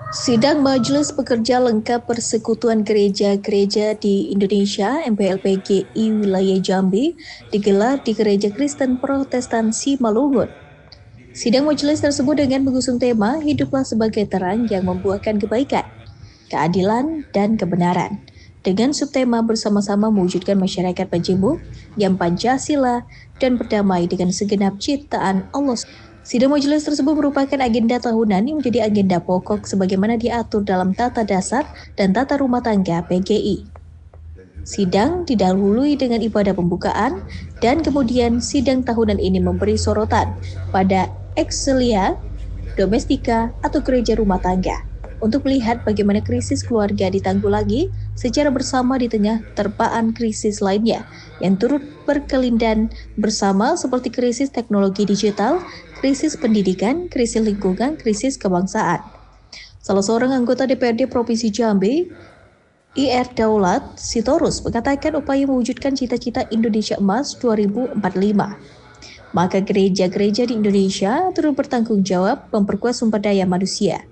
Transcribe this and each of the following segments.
Sidang Majelis Pekerja Lengkap Persekutuan Gereja-Gereja di Indonesia (MPLPGI) Wilayah Jambi digelar di Gereja Kristen Protestan Simalungun. Sidang majelis tersebut dengan mengusung tema Hiduplah sebagai terang yang membuahkan kebaikan, keadilan, dan kebenaran, dengan subtema bersama-sama mewujudkan masyarakat majemuk yang Pancasila dan berdamai dengan segenap ciptaan Allah. Sidang majelis tersebut merupakan agenda tahunan yang menjadi agenda pokok sebagaimana diatur dalam Tata Dasar dan Tata Rumah Tangga PGI. Sidang didahului dengan ibadah pembukaan dan kemudian sidang tahunan ini memberi sorotan pada Ecclesia Domestica atau gereja rumah tangga untuk melihat bagaimana krisis keluarga ditanggulangi secara bersama di tengah terpaan krisis lainnya yang turut berkelindan bersama seperti krisis teknologi digital, krisis pendidikan, krisis lingkungan, krisis kebangsaan. Salah seorang anggota DPRD Provinsi Jambi, IR Daulat Sitorus, mengatakan upaya mewujudkan cita-cita Indonesia Emas 2045. Maka gereja-gereja di Indonesia turut bertanggung jawab memperkuat sumber daya manusia,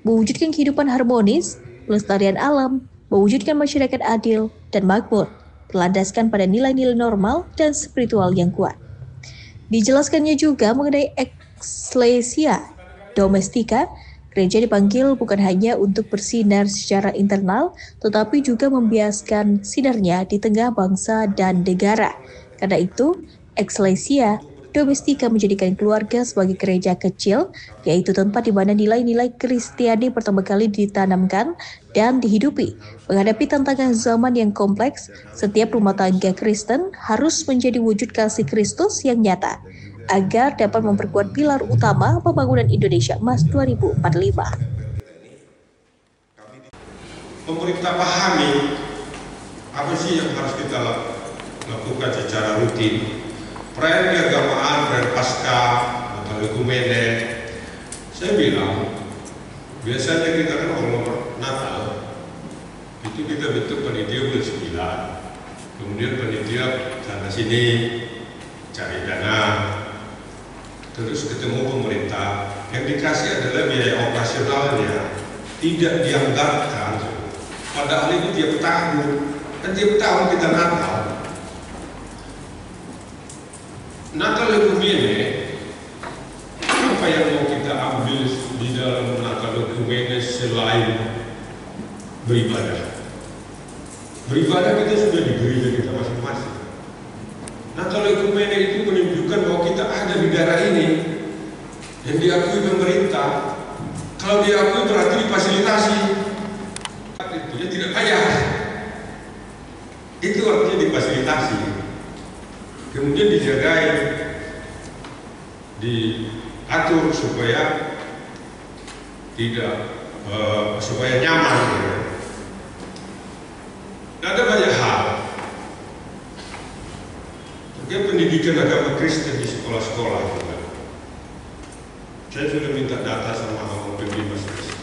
mewujudkan kehidupan harmonis, pelestarian alam, mewujudkan masyarakat adil dan makmur, berlandaskan pada nilai-nilai normal dan spiritual yang kuat. Dijelaskannya juga mengenai Ecclesia Domestica, gereja dipanggil bukan hanya untuk bersinar secara internal, tetapi juga membiaskan sinarnya di tengah bangsa dan negara. Karena itu, Ecclesia Domestica menjadikan keluarga sebagai gereja kecil, yaitu tempat di mana nilai-nilai Kristiani pertama kali ditanamkan dan dihidupi. Menghadapi tantangan zaman yang kompleks, setiap rumah tangga Kristen harus menjadi wujud kasih Kristus yang nyata, agar dapat memperkuat pilar utama pembangunan Indonesia Emas 2045. Pemerintah pahami apa sih yang harus kita lakukan secara rutin. Perayaan keagamaan, perayaan Paskah, Natal Ekumene. Saya bilang, biasanya kita kan kalau Natal itu kita bentuk panitia bulan 9. Kemudian panitia sana sini cari dana, terus ketemu pemerintah. Yang dikasih adalah biaya operasionalnya, tidak dianggarkan. Padahal itu tiap tahun, kan tiap tahun kita Natal. Natal Ekumene, apa yang mau kita ambil di dalam Natal Ekumene selain beribadah? Beribadah kita sudah di gereja kita masing-masing. Natal Ekumene itu menunjukkan bahwa kita ada di daerah ini yang diakui pemerintah. Kalau diakui berarti difasilitasi. Itu ya tidak bayar. Itu artinya difasilitasi. Kemudian dijagai, diatur supaya tidak supaya nyaman. Ada banyak hal. Terkait pendidikan agama Kristen di sekolah-sekolah juga. Saya sudah minta data sama PB masing-masing.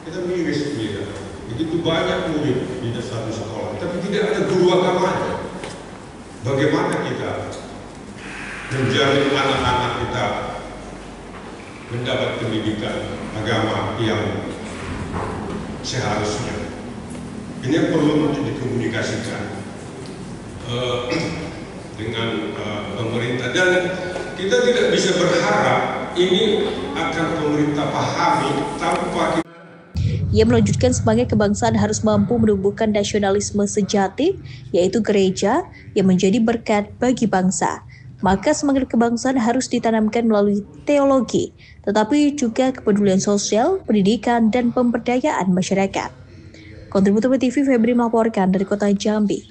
Kita miris dia. Begitu banyak murid di satu sekolah, tapi tidak ada guru agamanya. Bagaimana kita menjamin anak-anak kita mendapat pendidikan agama yang seharusnya? Ini yang perlu dikomunikasikan dengan pemerintah, dan kita tidak bisa berharap ini akan pemerintah pahami tanpa kita. Ia melanjutkan sebagai kebangsaan harus mampu menumbuhkan nasionalisme sejati, yaitu gereja yang menjadi berkat bagi bangsa. Maka semangat kebangsaan harus ditanamkan melalui teologi, tetapi juga kepedulian sosial, pendidikan, dan pemberdayaan masyarakat. Kontributor TV Febri melaporkan dari Kota Jambi.